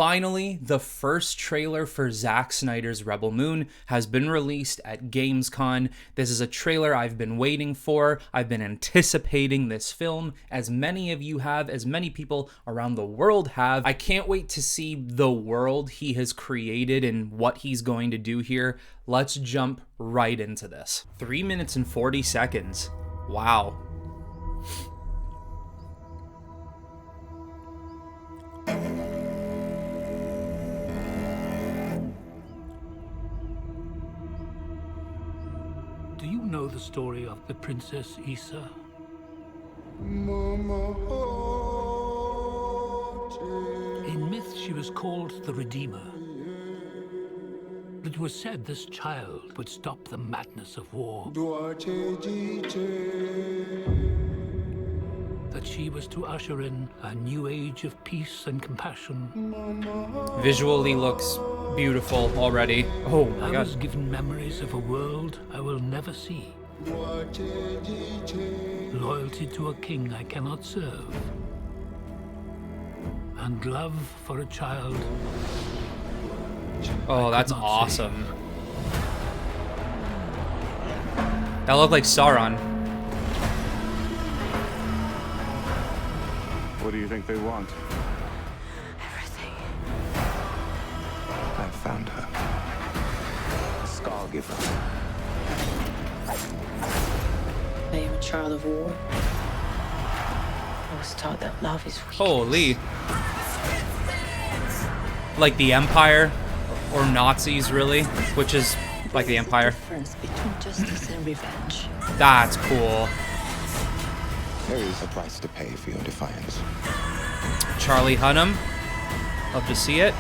Finally, the first trailer for Zack Snyder's Rebel Moon has been released at Gamescon. This is a trailer I've been waiting for. I've been anticipating this film, as many of you have, as many people around the world have. I can't wait to see the world he has created and what he's going to do here. Let's jump right into this. 3 minutes and 40 seconds. Wow. Do you know the story of the Princess Issa? In myth, she was called the Redeemer. It was said this child would stop the madness of war. That she was to usher in a new age of peace and compassion. Visually looks beautiful already. Oh my God. I was given memories of a world I will never see. Loyalty to a king I cannot serve. And love for a child. Oh, that's awesome. That looked like Sauron. What do you think they want? Everything. I found her. Scargiver. I am a child of war. I was taught that love is weak. Holy. Like the Empire, or Nazis really, which is like the Empire. Difference between justice and revenge. That's cool. There is a price to pay for your defiance. Charlie Hunnam. Love to see it.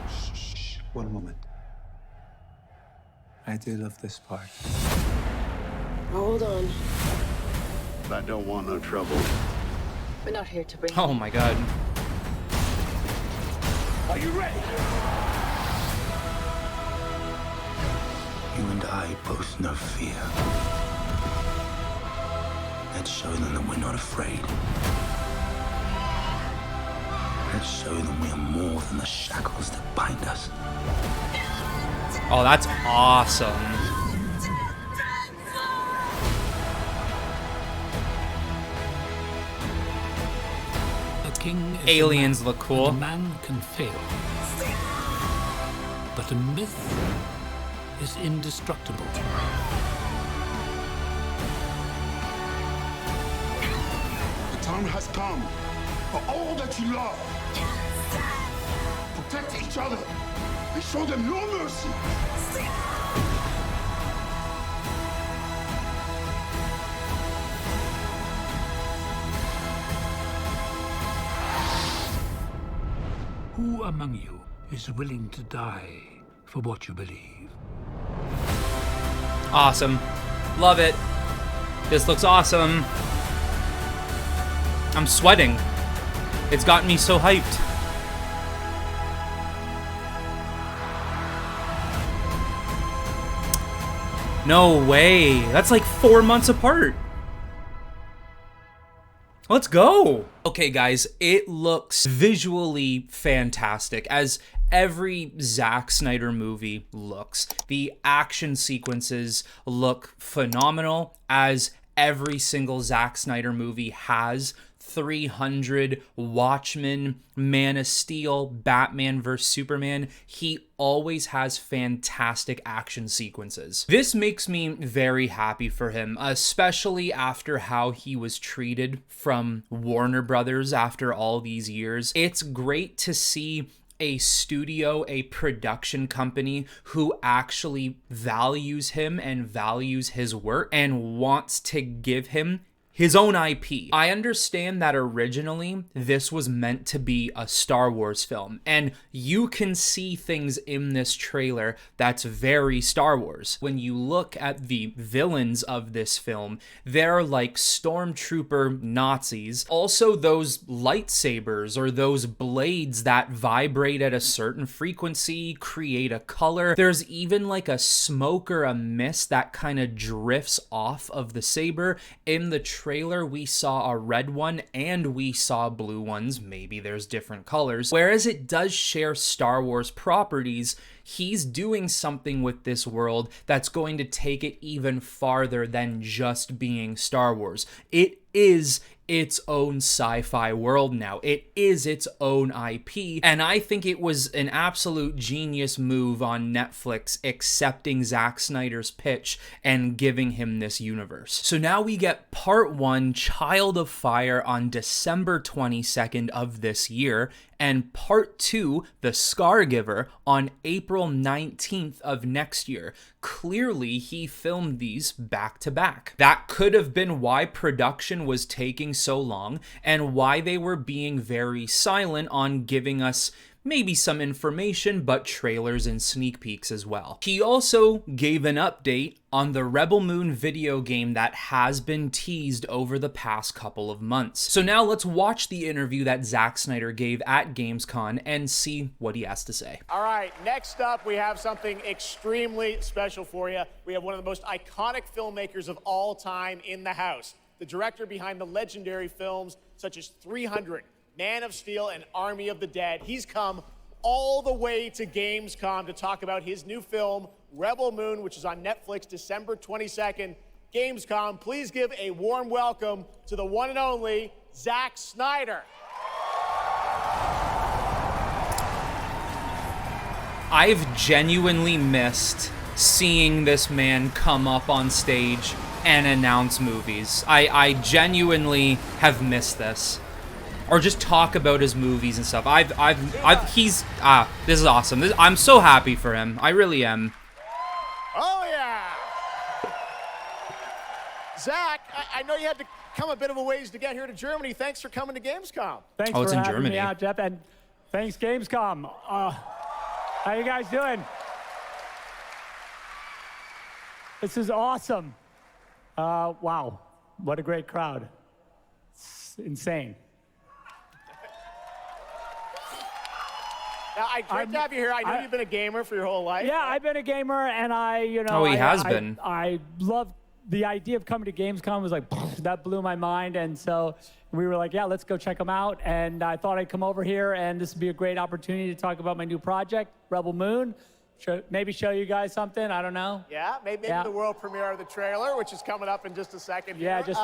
Shh. One moment. I do love this part. Hold on. I don't want no trouble. We're not here to bring. Oh my God. Are you ready? You and I both know fear. Let's show them that we're not afraid. Let's show them we are more than the shackles that bind us. Oh, that's awesome. A king is Aliens a man, look cool. and a man can fail. But a myth is indestructible. The time has come for all that you love. Protect each other and show them no mercy. Who among you is willing to die for what you believe? Awesome. Love it. This looks awesome. I'm sweating. It's gotten me so hyped. No way. That's like 4 months apart. Let's go. Okay, guys, it looks visually fantastic, as every Zack Snyder movie looks. The action sequences look phenomenal, as every single Zack Snyder movie has. 300, Watchmen, Man of Steel, Batman vs. Superman. He always has fantastic action sequences. This makes me very happy for him, especially after how he was treated from Warner Brothers after all these years. It's great to see a studio, a production company who actually values him and values his work and wants to give him his own IP. I understand that originally this was meant to be a Star Wars film, and you can see things in this trailer that's very Star Wars. When you look at the villains of this film, they're like stormtrooper Nazis. Also, those lightsabers or those blades that vibrate at a certain frequency, create a color. There's even like a smoke or a mist that kind of drifts off of the saber. In the trailer, we saw a red one and we saw blue ones. Maybe there's different colors. Whereas it does share Star Wars properties, he's doing something with this world that's going to take it even farther than just being Star Wars. It is its own sci-fi world now. It is its own IP, and I think it was an absolute genius move on Netflix accepting Zack Snyder's pitch and giving him this universe. So now we get part 1, Child of Fire, on December 22nd of this year, and part 2, The Scargiver, on April 19th of next year. Clearly, he filmed these back to back. That could have been why production was taking so long and why they were being very silent on giving us maybe some information, but trailers and sneak peeks as well. He also gave an update on the Rebel Moon video game that has been teased over the past couple of months. So now let's watch the interview that Zack Snyder gave at Gamescom and see what he has to say. All right, next up, we have something extremely special for you. We have one of the most iconic filmmakers of all time in the house. The director behind the legendary films such as 300, Man of Steel, and Army of the Dead. He's come all the way to Gamescom to talk about his new film, Rebel Moon, which is on Netflix December 22nd. Gamescom, please give a warm welcome to the one and only Zack Snyder. I've genuinely missed seeing this man come up on stage and announce movies. I genuinely have missed this. Or just talk about his movies and stuff. This is awesome. I'm so happy for him. I really am. Oh, yeah. Zack, I know you had to come a bit of a ways to get here to Germany. Thanks for coming to Gamescom. Thanks it's for in having Germany. me out, Jeff, and thanks, Gamescom. How you guys doing? This is awesome. Wow, what a great crowd. It's insane. Now, great to have you here. I know you've been a gamer for your whole life. Yeah, I've been a gamer, and he has been. I love the idea of coming to Gamescom. Was like, that blew my mind, and so we were like, yeah, let's go check them out. And I thought I'd come over here, and this would be a great opportunity to talk about my new project, Rebel Moon. Maybe show you guys something. I don't know. Yeah, maybe the world premiere of the trailer, which is coming up in just a second. Yeah, here. just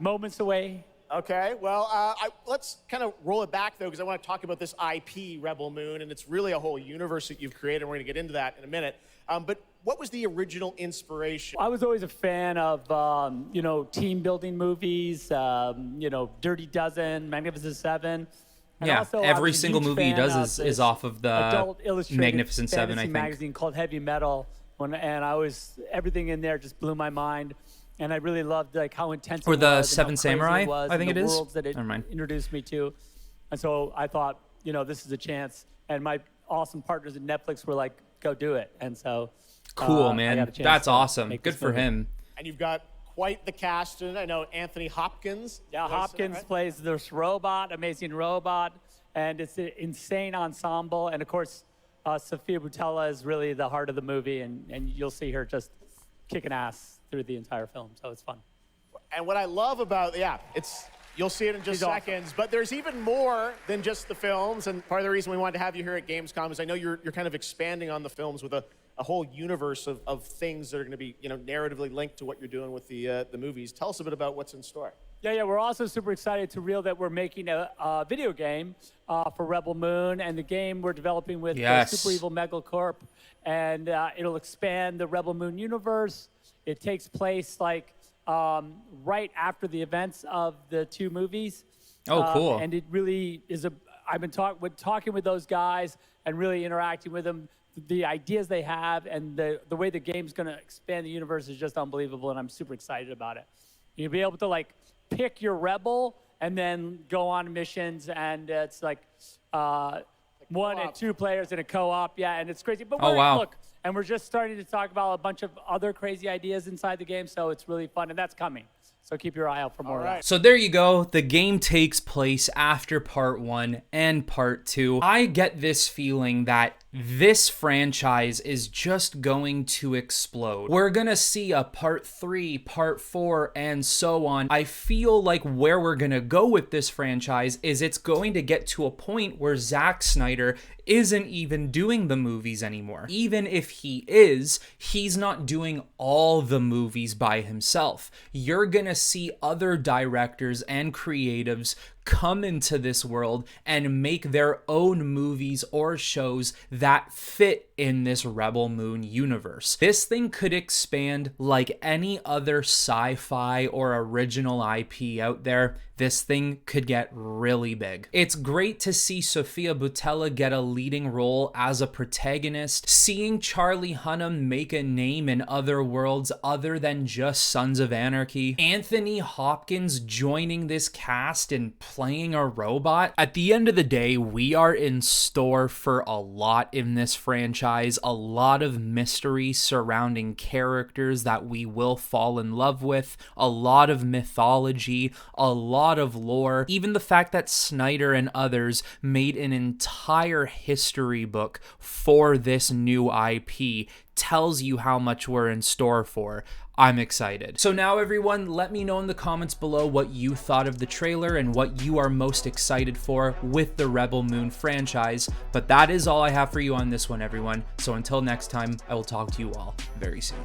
moments away. Okay, well, let's kind of roll it back, though, because I want to talk about this IP, Rebel Moon, and it's really a whole universe that you've created. We're going to get into that in a minute. But what was the original inspiration? I was always a fan of, team building movies, Dirty Dozen, Magnificent Seven. And yeah, also, every single movie he does is off of the Magnificent Seven, I think. Magazine called Heavy Metal, and everything in there just blew my mind. And I really loved how intense or the was Seven Samurai, it was, I think it is. Worlds that it introduced me to. And so I thought, this is a chance. And my awesome partners at Netflix were like, go do it. And so cool, man. That's awesome. Good for him. And you've got quite the cast, and I know Anthony Hopkins. Yeah, Hopkins plays this robot, amazing robot, and it's an insane ensemble. And of course, Sofia Boutella is really the heart of the movie, and you'll see her just kicking ass through the entire film, so it's fun. And what I love about, you'll see it in just seconds, but there's even more than just the films, and part of the reason we wanted to have you here at Gamescom is I know you're kind of expanding on the films with a whole universe of things that are going to be, narratively linked to what you're doing with the movies. Tell us a bit about what's in store. Yeah, we're also super excited to reveal that we're making a video game for Rebel Moon, and the game we're developing with Super Evil Megacorp, and it'll expand the Rebel Moon universe. It takes place right after the events of the two movies. Oh, cool. And it really is I've been talking with those guys and really interacting with them. The ideas they have and the way the game's going to expand the universe is just unbelievable, and I'm super excited about it. You'll be able to pick your rebel and then go on missions, and it's one and two players in a co-op, and it's crazy. But look, and we're just starting to talk about a bunch of other crazy ideas inside the game, so it's really fun, and that's coming. So keep your eye out for more of that. So there you go. The game takes place after part 1 and part 2. I get this feeling that this franchise is just going to explode. We're gonna see a part 3, part 4, and so on. I feel like where we're gonna go with this franchise is it's going to get to a point where Zack Snyder isn't even doing the movies anymore. Even if he is, he's not doing all the movies by himself. You're gonna see other directors and creatives come into this world and make their own movies or shows that fit in this Rebel Moon universe. This thing could expand like any other sci-fi or original IP out there. This thing could get really big. It's great to see Sofia Boutella get a leading role as a protagonist, seeing Charlie Hunnam make a name in other worlds other than just Sons of Anarchy, Anthony Hopkins joining this cast and playing a robot. At the end of the day, we are in store for a lot in this franchise, a lot of mystery surrounding characters that we will fall in love with, a lot of mythology, a lot of lore, even the fact that Snyder and others made an entire history book for this new IP tells you how much we're in store for. I'm excited. So now everyone, let me know in the comments below what you thought of the trailer and what you are most excited for with the Rebel Moon franchise. But that is all I have for you on this one, everyone. So until next time, I will talk to you all very soon.